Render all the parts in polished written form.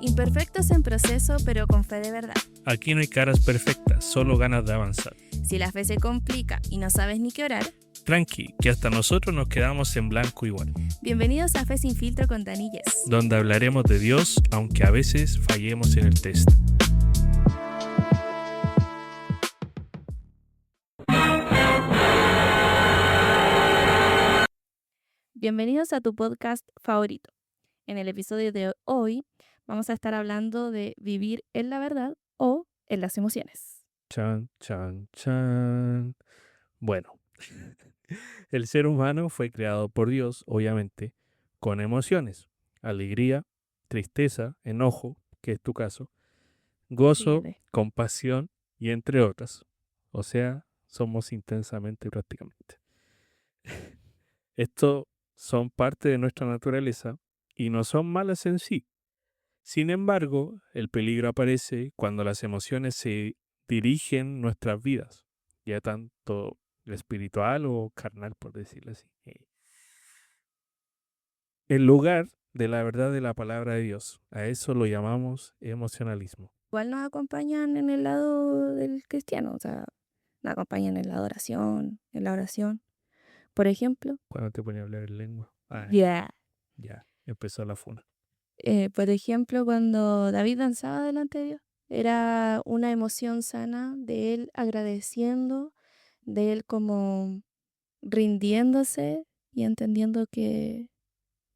Imperfectos en proceso, pero con fe de verdad. Aquí no hay caras perfectas, solo ganas de avanzar. Si la fe se complica y no sabes ni qué orar, Tranqui, que hasta nosotros nos quedamos en blanco igual. bienvenidos a Fe Sin Filtro con Dani Yes. Donde hablaremos de Dios, aunque a veces fallemos en el test. Bienvenidos a tu podcast favorito. En el episodio de hoy vamos a estar hablando de vivir en la verdad o en las emociones. Chan, chan, chan. Bueno, el ser humano fue creado por Dios, obviamente, con emociones. Alegría, tristeza, enojo, que es tu caso, gozo, Dígale. compasión y entre otras. O sea, somos intensamente prácticamente. Estos son parte de nuestra naturaleza y no son malas en sí. Sin embargo, el peligro aparece cuando las emociones se dirigen nuestras vidas, ya tanto espiritual o carnal, por decirlo así. En lugar de la verdad de la palabra de Dios, a eso lo llamamos emocionalismo. Igual nos acompañan en el lado del cristiano, o sea, nos acompañan en la adoración, en la oración. Por ejemplo, Cuando te pones a hablar en lengua, ya. empezó la funa. Por ejemplo, cuando David danzaba delante de Dios, era una emoción sana de él agradeciendo, de él como rindiéndose y entendiendo que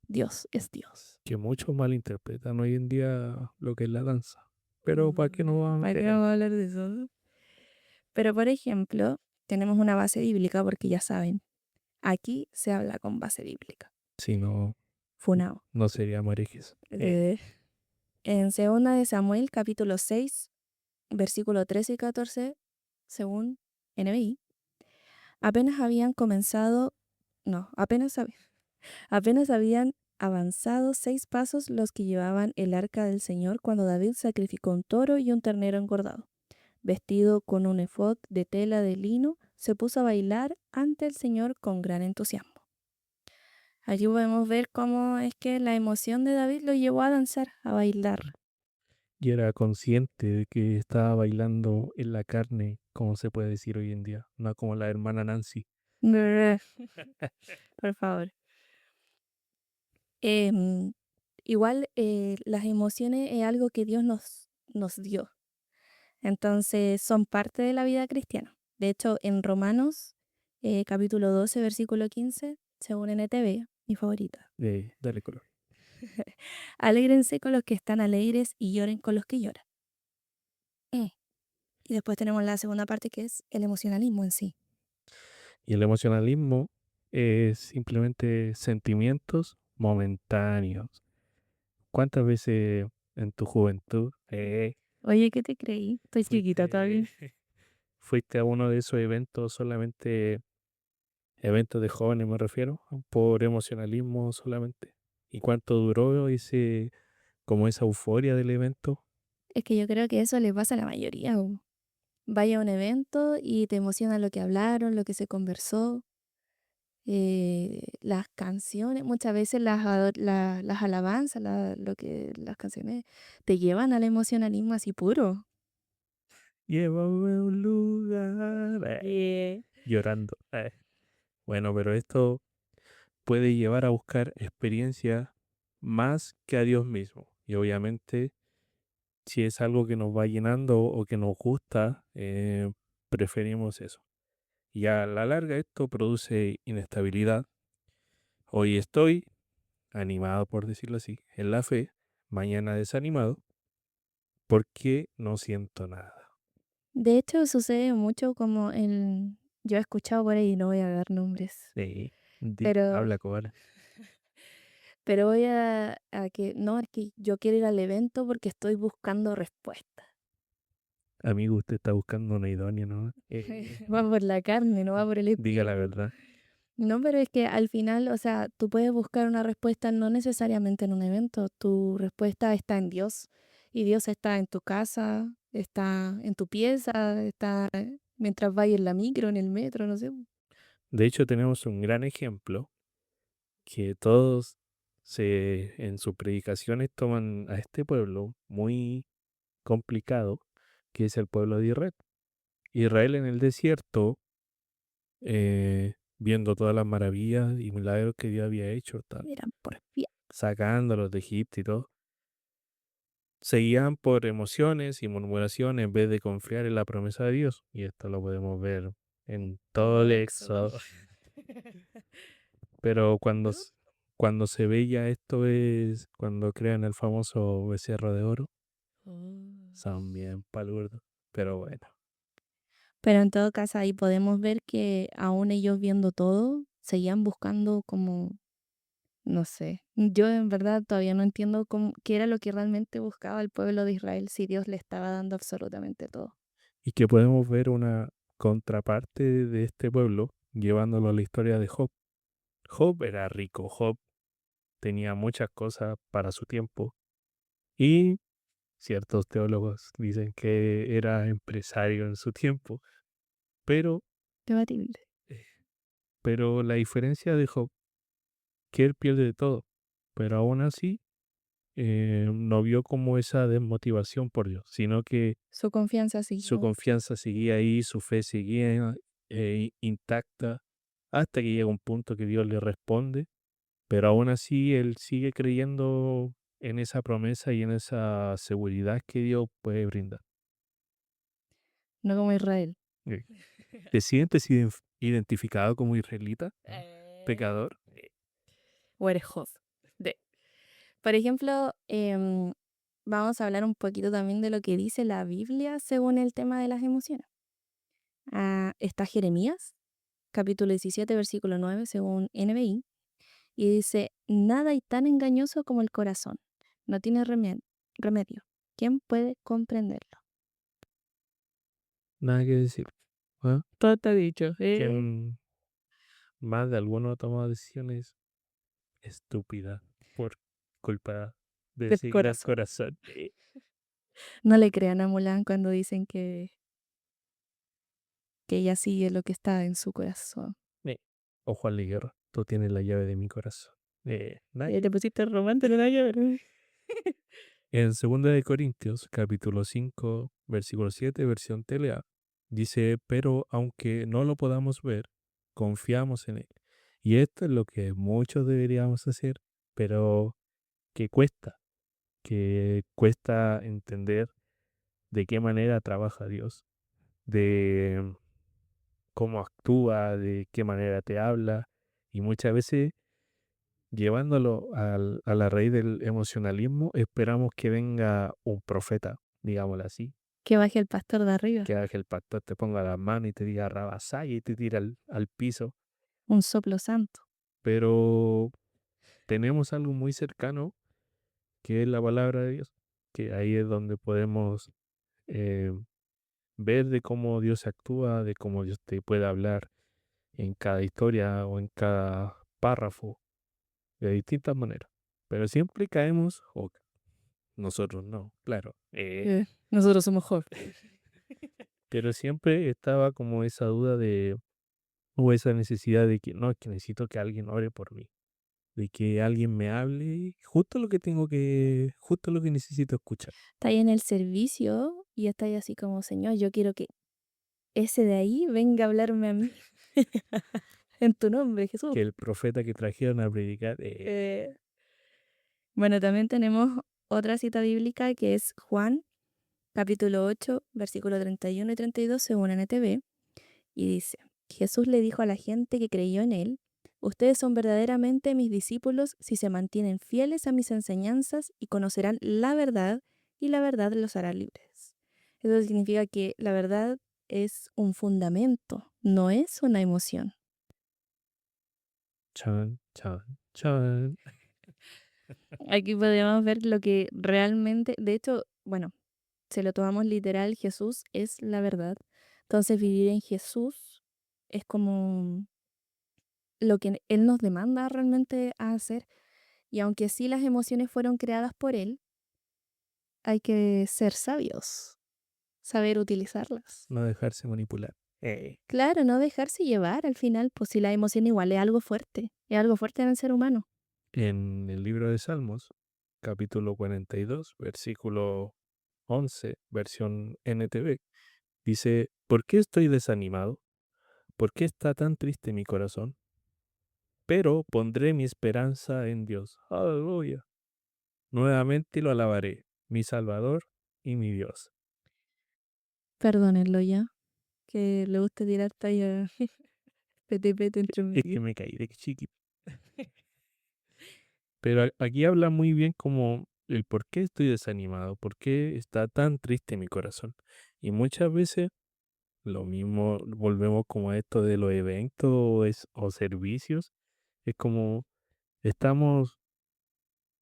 Dios es Dios. Que muchos malinterpretan hoy en día lo que es la danza. Pero ¿para qué no vamos a ¿Para qué meter? vamos a hablar de eso? Pero, por ejemplo, tenemos una base bíblica porque ya saben, aquí se habla con base bíblica. Si no, Funao. no seríamos herejes. En 2 de Samuel, capítulo 6, versículo 13 y 14, según NBI, apenas habían comenzado, no, apenas habían avanzado 6 pasos los que llevaban el arca del Señor cuando David sacrificó un toro y un ternero engordado. Vestido con un efod de tela de lino, se puso a bailar ante el Señor con gran entusiasmo. Allí podemos ver cómo es que la emoción de David lo llevó a danzar, a bailar. Y era consciente de que estaba bailando en la carne, como se puede decir hoy en día, no como la hermana Nancy. Por favor. Igual las emociones es algo que Dios nos dio. Entonces son parte de la vida cristiana. De hecho, en Romanos, capítulo 12, versículo 15, según NTV, mi favorita. Dale color. Alégrense con los que están alegres y lloren con los que lloran. Y después tenemos la segunda parte que es el emocionalismo en sí. Y el emocionalismo es simplemente sentimientos momentáneos. ¿Cuántas veces en tu juventud Oye, ¿qué te creí? Estoy chiquita todavía. fuiste a uno de esos eventos, solamente eventos de jóvenes me refiero, por emocionalismo solamente? ¿Y cuánto duró como esa euforia del evento? Es que yo creo que eso le pasa a la mayoría. Vaya a un evento y te emociona lo que hablaron, lo que se conversó, las canciones, muchas veces las alabanzas, las canciones te llevan al emocionalismo así puro. Llévame a un lugar. Llorando. Bueno, pero esto puede llevar a buscar experiencias más que a Dios mismo. Y obviamente, si es algo que nos va llenando o que nos gusta, preferimos eso. Y a la larga esto produce inestabilidad. Hoy estoy animado, por decirlo así, en la fe, mañana desanimado, porque no siento nada. De hecho, sucede mucho como yo he escuchado por ahí, no voy a dar nombres, Sí, pero, habla cobra. pero voy a que, no, es que yo quiero ir al evento porque estoy buscando respuestas. Amigo, usted está buscando una idónea, ¿no? Va por la carne, no va por el Diga la espíritu. verdad. No, pero es que al final, o sea, tú puedes buscar una respuesta no necesariamente en un evento, tu respuesta está en Dios y Dios está en tu casa, está en tu pieza, está mientras vayas en la micro, en el metro, no sé. De hecho, tenemos un gran ejemplo que todos en sus predicaciones toman a este pueblo muy complicado, que es el pueblo de Israel. Israel en el desierto, viendo todas las maravillas y milagros que Dios había hecho, Eran porfía. sacándolos de Egipto y todo, seguían por emociones y murmuraciones en vez de confiar en la promesa de Dios. Y esto lo podemos ver en todo el Éxodo. Pero cuando se ve ya esto es cuando crean el famoso becerro de oro, son bien palurdos. Pero bueno, Pero en todo caso ahí podemos ver que aún ellos viendo todo, seguían buscando como, no sé, yo en verdad todavía no entiendo qué era lo que realmente buscaba el pueblo de Israel si Dios le estaba dando absolutamente todo. y que podemos ver una contraparte de este pueblo llevándolo a la historia de Job. Job era rico, Job tenía muchas cosas para su tiempo y ciertos teólogos dicen que era empresario en su tiempo, pero, Debatible. pero la diferencia de Job, que él pierde de todo, pero aún así no vio como esa desmotivación por Dios, sino que Su confianza su siguió. confianza seguía ahí, su fe seguía intacta, hasta que llega un punto que Dios le responde, pero aún así él sigue creyendo en esa promesa y en esa seguridad que Dios puede brindar. No como Israel. Eh, ¿Te sientes identificado como israelita? ¿Pecador? O eres Job. Por ejemplo, vamos a hablar un poquito también de lo que dice la Biblia según el tema de las emociones. Está Jeremías, capítulo 17, versículo 9, según NBI, y dice, nada hay tan engañoso como el corazón. No tiene remedio. ¿Quién puede comprenderlo? Nada que decir. ¿Ah? Todo está dicho. ¿Quién más de alguno ha tomado decisiones estúpidas por culpa de Del seguir al corazón. corazón? No le crean a Mulan cuando dicen que ella sigue lo que está en su corazón. O Juan Liguerra, tú tienes la llave de mi corazón. Nike. Te pusiste romántico, ¿no? En 2 de Corintios, capítulo 5, versículo 7, versión TLA, dice, pero aunque no lo podamos ver, confiamos en él. Y esto es lo que muchos deberíamos hacer, pero que cuesta entender de qué manera trabaja Dios, de cómo actúa, de qué manera te habla, y muchas veces llevándolo a la raíz del emocionalismo, esperamos que venga un profeta, digámoslo así, Que baje el pastor de arriba. que haga que el pastor te ponga las manos y te diga rabasaya y te tira al piso, Un soplo santo. pero tenemos algo muy cercano que es la palabra de Dios, que ahí es donde podemos eh, ver de cómo Dios actúa, de cómo Dios te puede hablar en cada historia o en cada párrafo de distintas maneras. Pero siempre caemos, o nosotros no, claro. Nosotros somos Job. Pero siempre estaba como esa duda o esa necesidad de que no, es que necesito que alguien ore por mí, de que alguien me hable justo lo que necesito escuchar. Está ahí en el servicio y está ahí así como, Señor, yo quiero que ese de ahí venga a hablarme a mí. En tu nombre, Jesús. Que el profeta que trajeron a predicar, Bueno, también tenemos otra cita bíblica que es Juan, capítulo 8, versículo 31 y 32, según NTV, y dice, Jesús le dijo a la gente que creyó en él, ustedes son verdaderamente mis discípulos si se mantienen fieles a mis enseñanzas y conocerán la verdad y la verdad los hará libres. Eso significa que la verdad es un fundamento, no es una emoción. chan, chan, chan. Aquí podemos ver lo que realmente, de hecho, bueno, se lo tomamos literal, Jesús es la verdad. Entonces vivir en Jesús es como lo que Él nos demanda realmente a hacer. Y aunque sí las emociones fueron creadas por Él, hay que ser sabios, saber utilizarlas. No dejarse manipular. Claro, no dejarse llevar al final, pues si la emoción igual es algo fuerte en el ser humano. En el libro de Salmos, capítulo 42, versículo 11, versión NTV, dice, ¿por qué estoy desanimado? ¿Por qué está tan triste mi corazón? Pero pondré mi esperanza en Dios. Aleluya. Nuevamente lo alabaré, mi Salvador y mi Dios. Perdónenlo ya, que le gusta tirar talla pete pete entre Es que medio. me caí de chiqui. Pero aquí habla muy bien como el por qué estoy desanimado, por qué está tan triste mi corazón. Y muchas veces lo mismo, volvemos como a esto de los eventos o servicios, es como estamos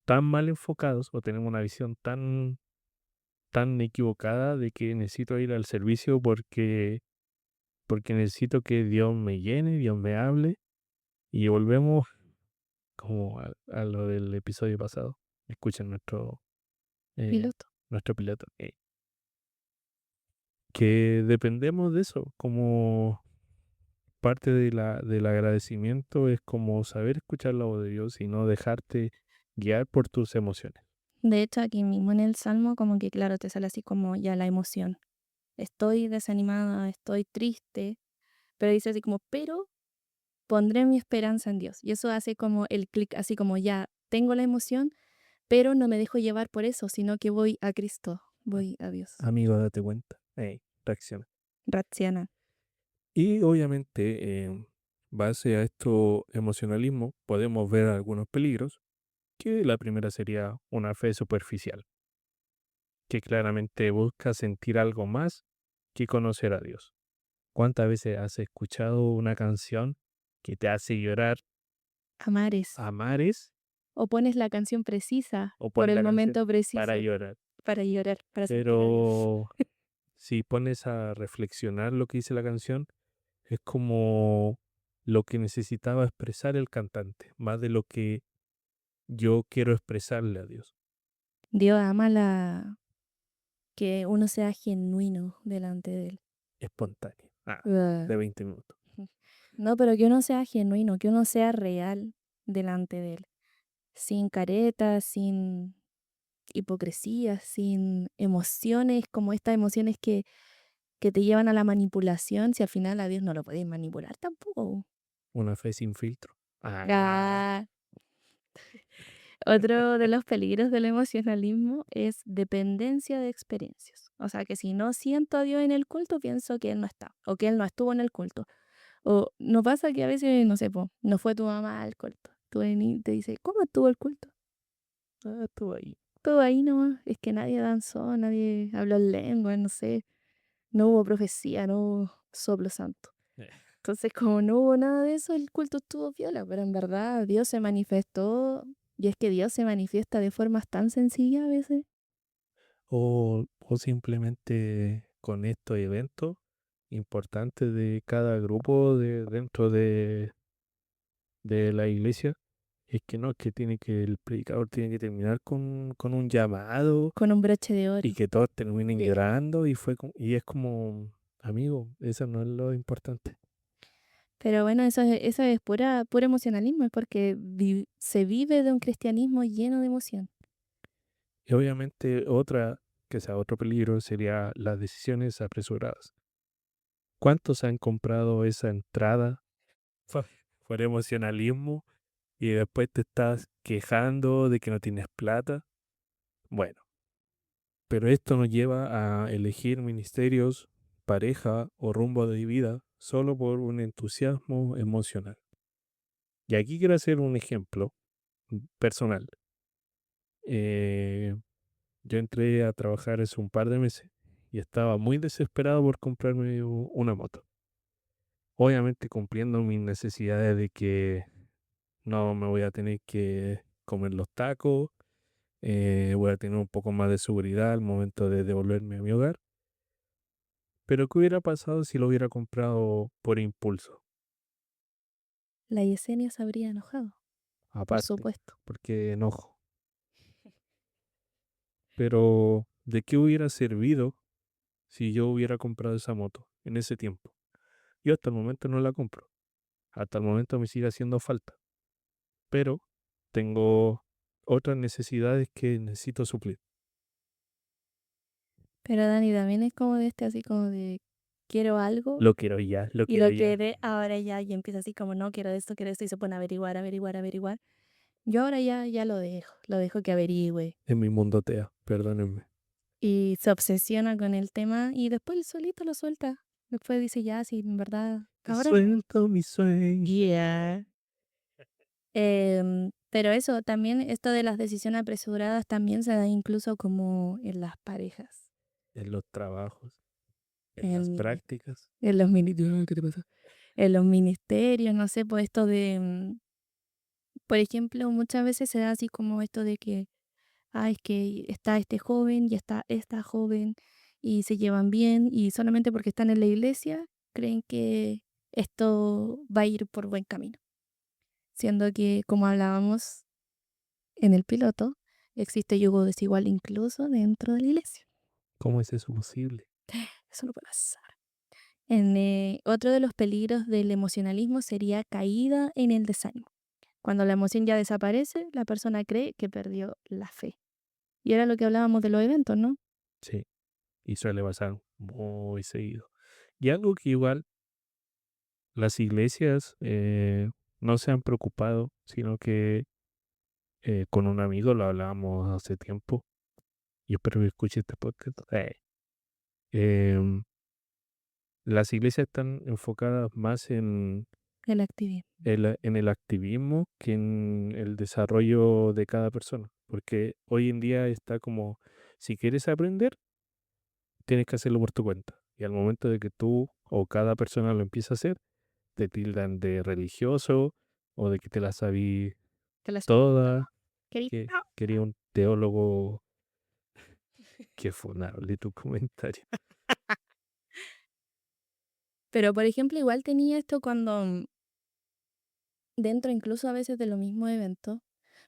tan mal enfocados o tenemos una visión tan equivocada de que necesito ir al servicio porque necesito que Dios me llene, Dios me hable, y volvemos como a lo del episodio pasado. Escuchen eh, Piloto. nuestro piloto. Que dependemos de eso, como parte del agradecimiento es como saber escuchar la voz de Dios y no dejarte guiar por tus emociones. De hecho, aquí mismo en el Salmo, como que claro, te sale así como ya la emoción. Estoy desanimada, estoy triste, pero dice así como, pero pondré mi esperanza en Dios. Y eso hace como el clic, así como ya tengo la emoción, pero no me dejo llevar por eso, sino que voy a Cristo, voy a Dios. Amigo, date cuenta. Reacciona. Raziana. Y obviamente, en base a esto emocionalismo, podemos ver algunos peligros, que la primera sería una fe superficial, que claramente busca sentir algo más que conocer a Dios. ¿Cuántas veces has escuchado una canción que te hace llorar Amares. a mares O pones la canción precisa o por pones el la canción momento para preciso llorar? para llorar, para sentir a Dios. Pero si pones a reflexionar lo que dice la canción, es como lo que necesitaba expresar el cantante, más de lo que yo quiero expresarle a Dios. Dios ama que uno sea genuino delante de Él. Espontáneo. Ah. De 20 minutos. No, pero que uno sea genuino, que uno sea real delante de Él. Sin caretas, sin hipocresía, sin emociones, como estas emociones que te llevan a la manipulación, si al final a Dios no lo podéis manipular tampoco. Una fe sin filtro. Ah, Ah, otro de los peligros del emocionalismo es dependencia de experiencias. O sea, que si no siento a Dios en el culto, pienso que Él no está o que Él no estuvo en el culto. O no pasa que a veces, no sé, po, no fue tu mamá al culto. Tú vení y te dice, ¿cómo estuvo el culto? estuvo ahí. Todo ahí nomás. Es que nadie danzó, nadie habló en lengua, no sé. No hubo profecía, no hubo soplo santo. Eh, Entonces, como no hubo nada de eso, el culto estuvo viola, pero en verdad Dios se manifestó, y es que Dios se manifiesta de formas tan sencillas a veces. o simplemente con estos eventos importantes de cada grupo dentro de la iglesia, es que no, es que el predicador tiene que terminar con un llamado Con un broche de y oro. que todos terminen Sí. llorando y es como, amigo, eso no es lo importante. Pero bueno, eso es puro emocionalismo, es porque se vive de un cristianismo lleno de emoción. Y obviamente que sea otro peligro, sería las decisiones apresuradas. ¿Cuántos han comprado esa entrada por, por emocionalismo y después te estás quejando de que no tienes plata? Bueno, pero esto nos lleva a elegir ministerios, pareja o rumbo de vida solo por un entusiasmo emocional. Y aquí quiero hacer un ejemplo personal. Eh, yo entré a trabajar hace un par de meses y estaba muy desesperado por comprarme una moto. Obviamente cumpliendo mis necesidades de que no me voy a tener que comer los tacos, voy a tener un poco más de seguridad al momento de devolverme a mi hogar. Pero ¿qué hubiera pasado si lo hubiera comprado por impulso? La Yesenia se habría enojado, por Aparte, supuesto. porque enojo. Pero ¿de qué hubiera servido si yo hubiera comprado esa moto en ese tiempo? Yo hasta el momento no la compro. Hasta el momento me sigue haciendo falta. Pero tengo otras necesidades que necesito suplir. Pero Dani también es como de así como de quiero algo Lo quiero ya, lo y quiero lo ya. quiere ahora ya y empieza así como no quiero esto y se pone a averiguar, averiguar, averiguar. Yo ahora ya lo dejo que averigüe En mi mundo TEA, perdónenme. y se obsesiona con el tema y después él solito lo suelta. Después dice ya, sí, en verdad, Te ahora suelto mi sueño. yeah. Pero eso, también esto de las decisiones apresuradas también se da incluso como en las parejas, En los trabajos, en las en, prácticas. en los ¿qué te pasa? En los ministerios, no sé, pues esto de, por ejemplo, muchas veces se da así como esto de que, es que está este joven y está esta joven y se llevan bien y solamente porque están en la iglesia creen que esto va a ir por buen camino, siendo que, como hablábamos en el piloto, existe yugo desigual incluso dentro de la iglesia. ¿Cómo es eso posible? Eso no puede pasar. Otro de los peligros del emocionalismo sería caída en el desánimo. Cuando la emoción ya desaparece, la persona cree que perdió la fe. Y era lo que hablábamos de los eventos, ¿no? Sí, y suele pasar muy seguido. Y algo que igual las iglesias no se han preocupado, sino que con un amigo lo hablábamos hace tiempo, y espero que escuche este podcast. Em, las iglesias están enfocadas más El activismo. en el activismo que en el desarrollo de cada persona, porque hoy en día está como, si quieres aprender, tienes que hacerlo por tu cuenta. Y al momento de que tú o cada persona lo empieza a hacer, te tildan de religioso o de que te la sabí Te las toda, querí- que quería un teólogo. Qué funable tu comentario. Pero, por ejemplo, igual tenía esto cuando dentro incluso a veces de los mismos eventos,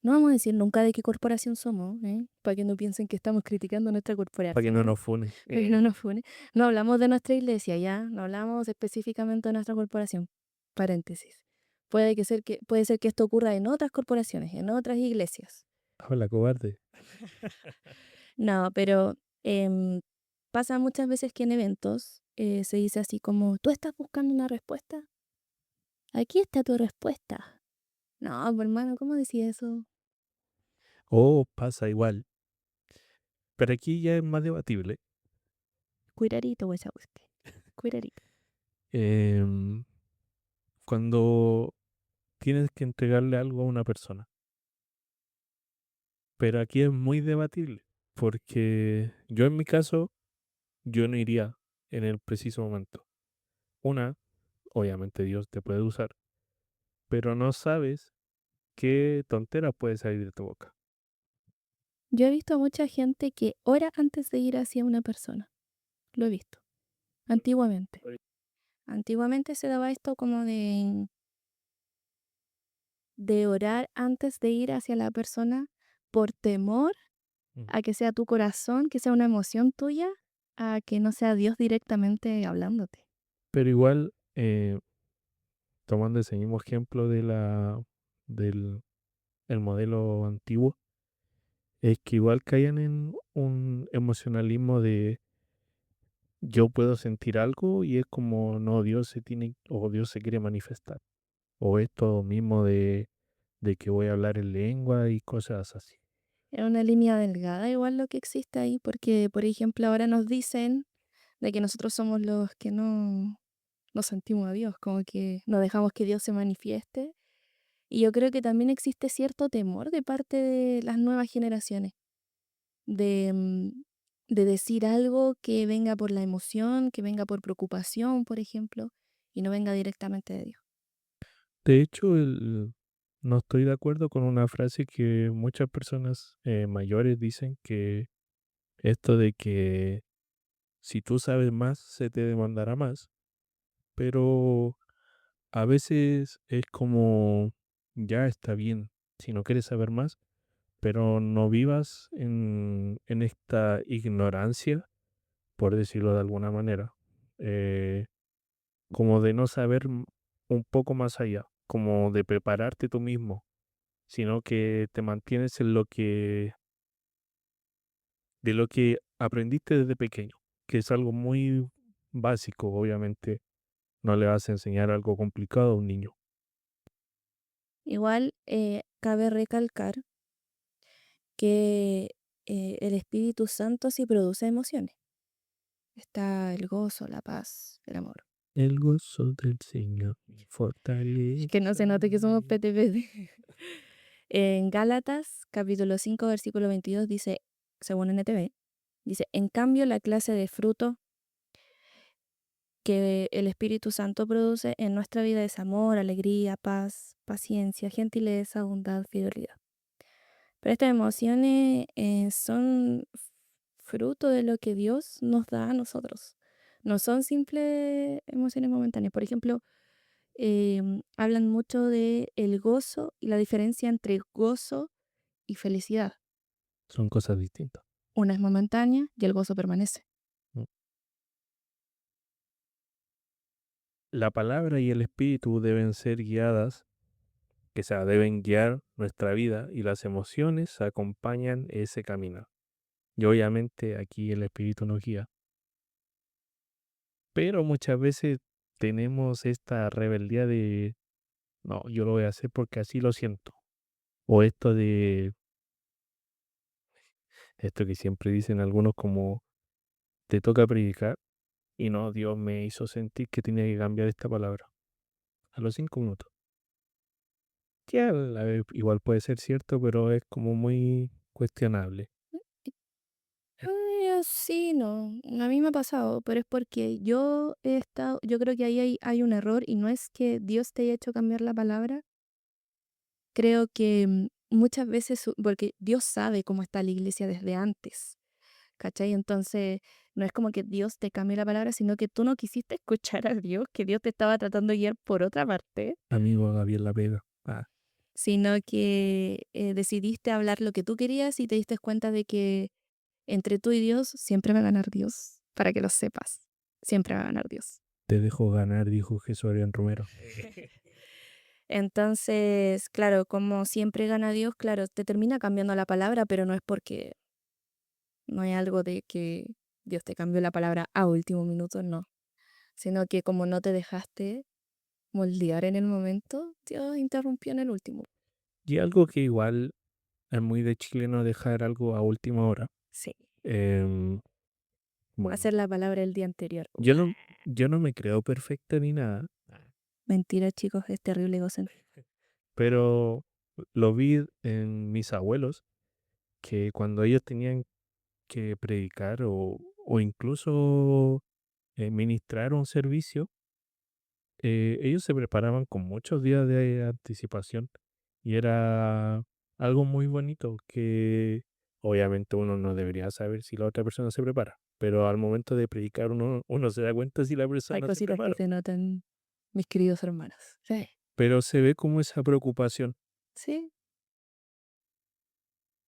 no vamos a decir nunca de qué corporación somos, ¿eh? Para que no piensen que estamos criticando nuestra Para que no corporación. nos funen. Pero no nos fune. No hablamos de nuestra iglesia, ya. No hablamos específicamente de nuestra corporación. Paréntesis. Puede ser que esto ocurra en otras corporaciones, en otras iglesias. Habla, cobarde. No, pero em, pasa muchas veces que en eventos se dice así como, ¿tú estás buscando una respuesta? Aquí está tu respuesta. No, pues, hermano, ¿cómo decía eso? O pasa igual. Pero aquí ya es más debatible. Cuidadito, Wachowski. Cuidadito. Em, Cuando tienes que entregarle algo a una persona. Pero aquí es muy debatible. Porque yo en mi caso, yo no iría en el preciso momento. Una, obviamente Dios te puede usar, pero no sabes qué tontera puede salir de tu boca. Yo he visto a mucha gente que ora antes de ir hacia una persona. Lo he visto. Antiguamente. Antiguamente se daba esto como de orar antes de ir hacia la persona por temor Mm. a que sea tu corazón, que sea una emoción tuya, a que no sea Dios directamente hablándote. Pero igual, tomando ese mismo ejemplo del el modelo antiguo, es que igual caían en un emocionalismo de yo puedo sentir algo y es como no, Dios se tiene o Dios se quiere manifestar. O esto mismo de que voy a hablar en lengua y cosas así. Es una línea delgada igual lo que existe ahí, porque por ejemplo ahora nos dicen de que nosotros somos los que no sentimos a Dios, como que no dejamos que Dios se manifieste. Y yo creo que también existe cierto temor de parte de las nuevas generaciones, de, de decir algo que venga por la emoción, que venga por preocupación, por ejemplo, y no venga directamente de Dios. De hecho, no estoy de acuerdo con una frase que muchas personas mayores dicen que esto de que si tú sabes más, se te demandará más, pero a veces es como, ya está bien, si no quieres saber más, pero no vivas en esta ignorancia, por decirlo de alguna manera, eh, como de no saber un poco más allá, como de prepararte tú mismo. sino que te mantienes en de lo que aprendiste desde pequeño, que es algo muy básico, obviamente. No le vas a enseñar algo complicado a un niño. Igual cabe recalcar que el Espíritu Santo sí produce emociones. Está el gozo, la paz, el amor. El gozo del Señor, mi fortaleza. Que no se note que somos PTPD. En Gálatas, capítulo 5, versículo 22, dice, según NTV, dice, en cambio la clase de fruto que el Espíritu Santo produce en nuestra vida es amor, alegría, paz, paciencia, gentileza, bondad, fidelidad. Pero estas emociones son fruto de lo que Dios nos da a nosotros. No son simples emociones momentáneas. Por ejemplo, hablan mucho de el gozo y la diferencia entre gozo y felicidad. Son cosas distintas. Una es momentánea y el gozo permanece. Mm. La palabra y el espíritu deben ser guiadas, que sea, deben guiar nuestra vida y las emociones acompañan ese camino. Y obviamente aquí el espíritu nos guía. Pero muchas veces tenemos esta rebeldía de, no, yo lo voy a hacer porque así lo siento. O esto que siempre dicen algunos como, te toca predicar y no, Dios me hizo sentir que tenía que cambiar esta palabra. A los 5 minutos. Que igual puede ser cierto, pero es como muy cuestionable. Sí, no, a mí me ha pasado, pero es porque yo he estado, yo creo que ahí hay un error y no es que Dios te haya hecho cambiar la palabra. Creo que muchas veces, porque Dios sabe cómo está la iglesia desde antes, ¿cachai? Entonces, no es como que Dios te cambie la palabra, sino que tú no quisiste escuchar a Dios, que Dios te estaba tratando de guiar por otra parte, Amigo Gabriel La Vega. Ah, sino que decidiste hablar lo que tú querías y te diste cuenta de que entre tú y Dios siempre va a ganar Dios, para que lo sepas, siempre va a ganar Dios. te dejo ganar, dijo Jesús Adrián Romero. Entonces, claro, como siempre gana Dios, claro, te termina cambiando la palabra, pero no es porque no hay algo de que Dios te cambió la palabra a último minuto, no. Sino que como no te dejaste moldear en el momento, Dios interrumpió en el último. Y algo que igual es muy de chileno dejar algo a última hora. Sí. Em, bueno, Hacer la palabra el día anterior. yo no, yo no me creo perfecta ni nada, Mentira, chicos, es terrible egocéntrico. pero lo vi en mis abuelos, que cuando ellos tenían que predicar o incluso ministrar un servicio, ellos se preparaban con muchos días de anticipación y era algo muy bonito que obviamente uno no debería saber si la otra persona se prepara, pero al momento de predicar uno se da cuenta si la Hay persona se cositas que prepara, se notan, mis queridos hermanos. Sí. pero se ve como esa preocupación, Sí.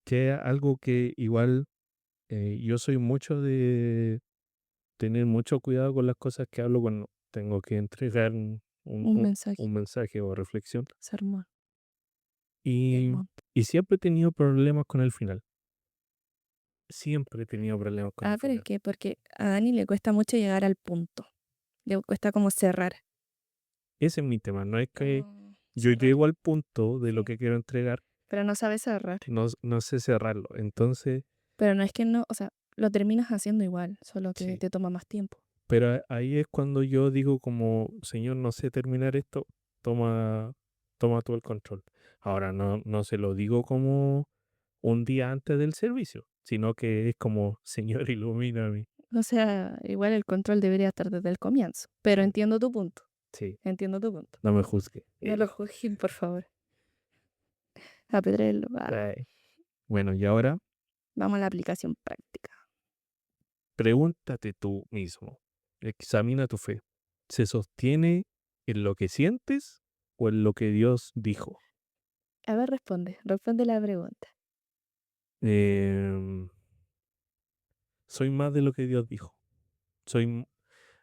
que es algo que igual yo soy mucho de tener mucho cuidado con las cosas que hablo cuando tengo que entregar Un mensaje, un mensaje o reflexión. sermón, Y, sermón. y siempre he tenido problemas con el final. Siempre he tenido problemas con el Pero es final. que porque a Dani le cuesta mucho llegar al punto. Le cuesta como cerrar. Ese es mi tema. No es que Como yo cerrar. llego al punto de lo Sí. que quiero entregar, Pero no sabe cerrar. no sé cerrarlo. Entonces, Pero no es que no, o sea, lo terminas haciendo igual, solo que sí. te toma más tiempo. Pero ahí es cuando yo digo como, Señor, no sé terminar esto, toma, toma tú el control. Ahora no se lo digo como un día antes del servicio, sino que es como, Señor, ilumíname. O sea, igual el control debería estar desde el comienzo. Pero Mm, entiendo tu punto. sí, Entiendo tu punto. no me juzgue. No lo juzguen, por favor. Apedréelo. Ay. Bueno, y ahora Vamos a la aplicación práctica. pregúntate tú mismo, examina tu fe. ¿Se sostiene en lo que sientes o en lo que Dios dijo? A ver, responde la pregunta. Em, soy más de lo que Dios dijo.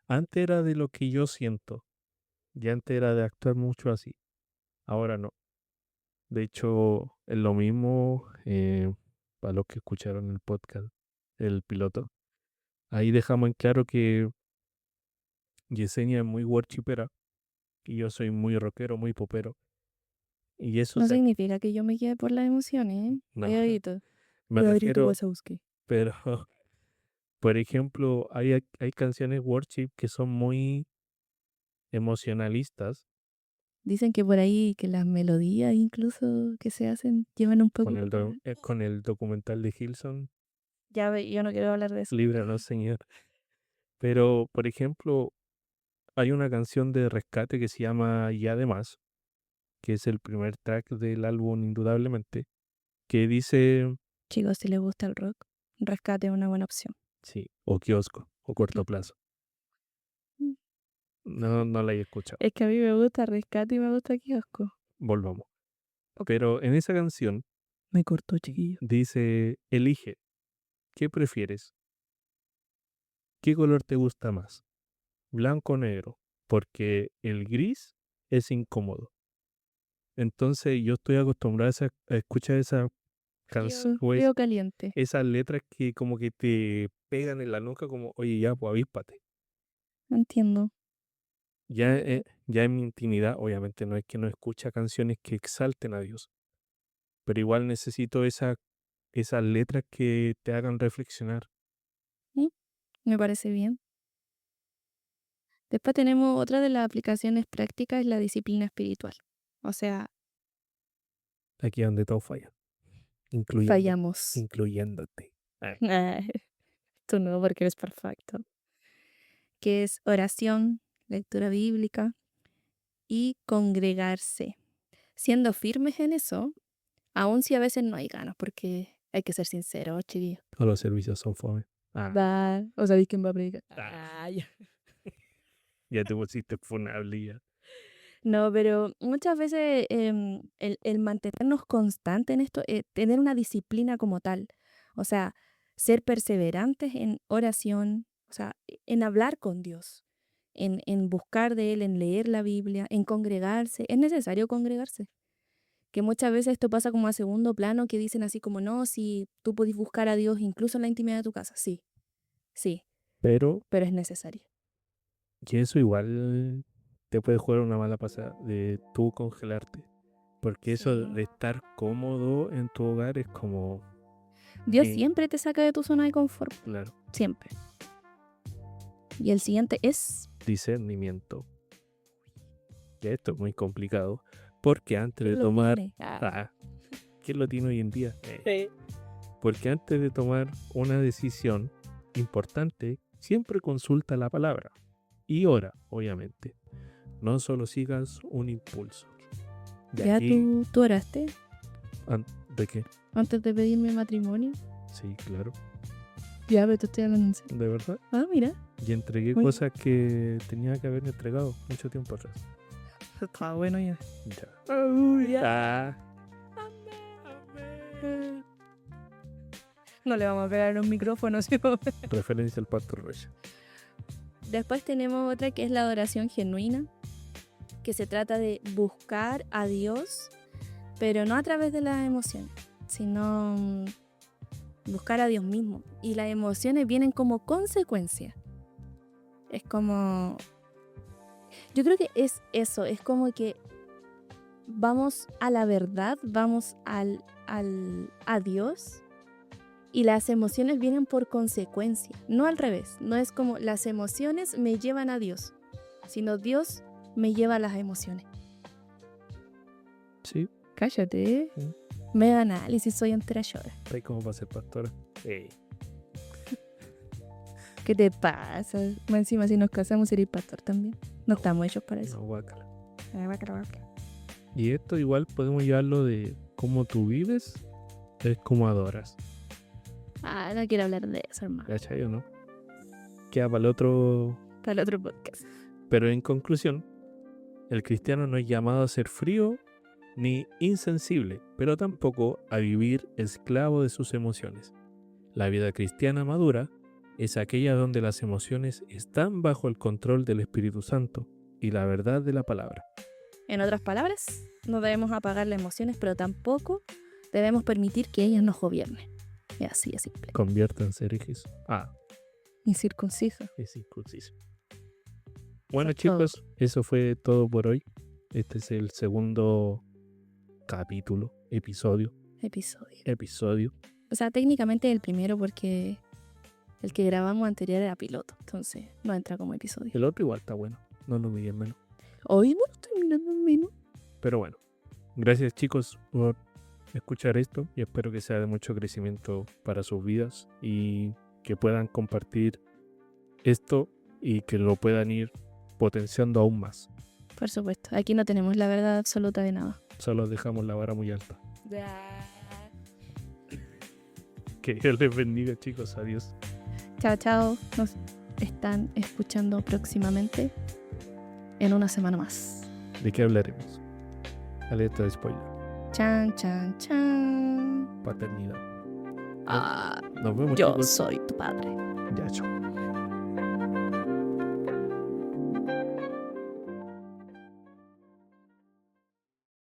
Antes era de lo que yo siento y antes era de actuar mucho así. Ahora no. De hecho, es lo mismo para los que escucharon el podcast, el piloto. Ahí dejamos en claro que Yesenia es muy worshipera y yo soy muy rockero, muy popero. Y eso No significa que yo me quede por las emociones, ¿eh? No, Cuidadito. me Cuidadito, refiero, Wazowski. pero por ejemplo, hay canciones worship que son muy emocionalistas Dicen que por ahí que las melodías incluso que se hacen llevan un con poquito. con el documental de Hillsong, Ya yo no quiero hablar de eso. Líbranos, Señor. Pero, por ejemplo, hay una canción de Rescate que se llama Y Además, que es el primer track del álbum indudablemente, que dice, Chicos, si les gusta el rock, Rescate es una buena opción. sí, o kiosco, o corto plazo. Mm. No la he escuchado. Es que a mí me gusta Rescate y me gusta Kiosco. Volvamos. Ok. Pero en esa canción Me cortó, chiquillo. dice, elige, ¿qué prefieres? ¿Qué color te gusta más? Blanco o negro, porque el gris es incómodo. Entonces yo estoy acostumbrado a escuchar esa canción, Frío caliente. esas letras que como que te pegan en la nuca como, oye, ya, pues avíspate. Entiendo. Ya en mi intimidad, obviamente no es que no escucha canciones que exalten a Dios, pero igual necesito esas letras que te hagan reflexionar. Me parece bien. Después tenemos otra de las aplicaciones prácticas, es la disciplina espiritual. O sea, Aquí es donde todo falla, fallamos. incluyéndote. Tú no, porque eres perfecto. Que es oración, lectura bíblica y congregarse. Siendo firmes en eso, aun si a veces no hay ganas, porque hay que ser sincero, chiquillos. Todos los servicios son fome. ¿O sabéis quién va a predicar? Ya. Ya te pusiste funable ya. No, pero muchas veces el mantenernos constantes en esto, tener una disciplina como tal, o sea, ser perseverantes en oración, o sea, en hablar con Dios, en buscar de Él, en leer la Biblia, en congregarse, es necesario congregarse. Que muchas veces esto pasa como a segundo plano, que dicen así como, no, si tú podés buscar a Dios incluso en la intimidad de tu casa, sí, sí, Pero pero es necesario. que eso igual te puede jugar una mala pasada de tú congelarte. Porque eso Sí. de estar cómodo en tu hogar es como, Dios Sí. siempre te saca de tu zona de confort, claro, siempre. Y el siguiente es... discernimiento. Y esto es muy complicado. Porque antes de ¿Quién lo tomar... tiene? ¿Quién lo tiene hoy en día? Porque antes de tomar una decisión importante, siempre consulta la palabra. Y ora, obviamente. No solo sigas un impulso. De ¿Ya aquí, tú oraste ¿de qué? antes de pedirme matrimonio? Sí, claro. Ya, pero te estoy hablando en serio. De verdad. Ah, mira. Y entregué Muy cosas que tenía que haber entregado mucho tiempo atrás. Está bueno ya. Ya. No le vamos a pegar los micrófonos. ¿Sí? Referencia al Pastor Rocha. Después tenemos otra que es la adoración genuina, que se trata de buscar a Dios, pero no a través de las emociones, sino buscar a Dios mismo. Y las emociones vienen como consecuencia. Es como... Yo creo que es eso, es como que vamos a la verdad, vamos a Dios y las emociones vienen por consecuencia, no al revés. No es como las emociones me llevan a Dios, sino Dios me lleva a las emociones. Sí. Cállate. Sí. Mega análisis, soy entera llora. ¿Sabes cómo va a ser pastora? ¿Qué te pasa? Más encima, si nos casamos, seréis pastor también. No estamos hechos para eso. No, guácala. Guácala. Y esto igual podemos llevarlo de cómo tú vives, es como adoras. No quiero hablar de eso, hermano. ¿Cachai o no? Queda para el otro. Para el otro podcast. Pero en conclusión, el cristiano no es llamado a ser frío ni insensible, pero tampoco a vivir esclavo de sus emociones. La vida cristiana madura es aquella donde las emociones están bajo el control del Espíritu Santo y la verdad de la palabra. En otras palabras, no debemos apagar las emociones, pero tampoco debemos permitir que ellas nos gobiernen. Es así de simple. Conviértanse herejes. Incircunciso. Es inclusivo. Bueno, Eso es todo. chicos, eso fue todo por hoy. Este es el segundo capítulo, episodio. O sea, técnicamente el primero porque el que grabamos anterior era piloto. Entonces no entra como episodio. El otro igual está bueno. No lo miren menos. Hoy no lo estoy mirando en menos. Pero bueno, gracias chicos por escuchar esto y espero que sea de mucho crecimiento para sus vidas y que puedan compartir esto y que lo puedan ir potenciando aún más. Por supuesto. Aquí no tenemos la verdad absoluta de nada. Solo dejamos la vara muy alta. Que Dios les bendiga, chicos. Adiós. Chao, chao. Nos están escuchando próximamente en una semana más. ¿De qué hablaremos? Alerta de spoiler. Chan, chan, chan. Paternidad. Ah, Nos vemos, yo chicos. soy tu padre. Ya, chao.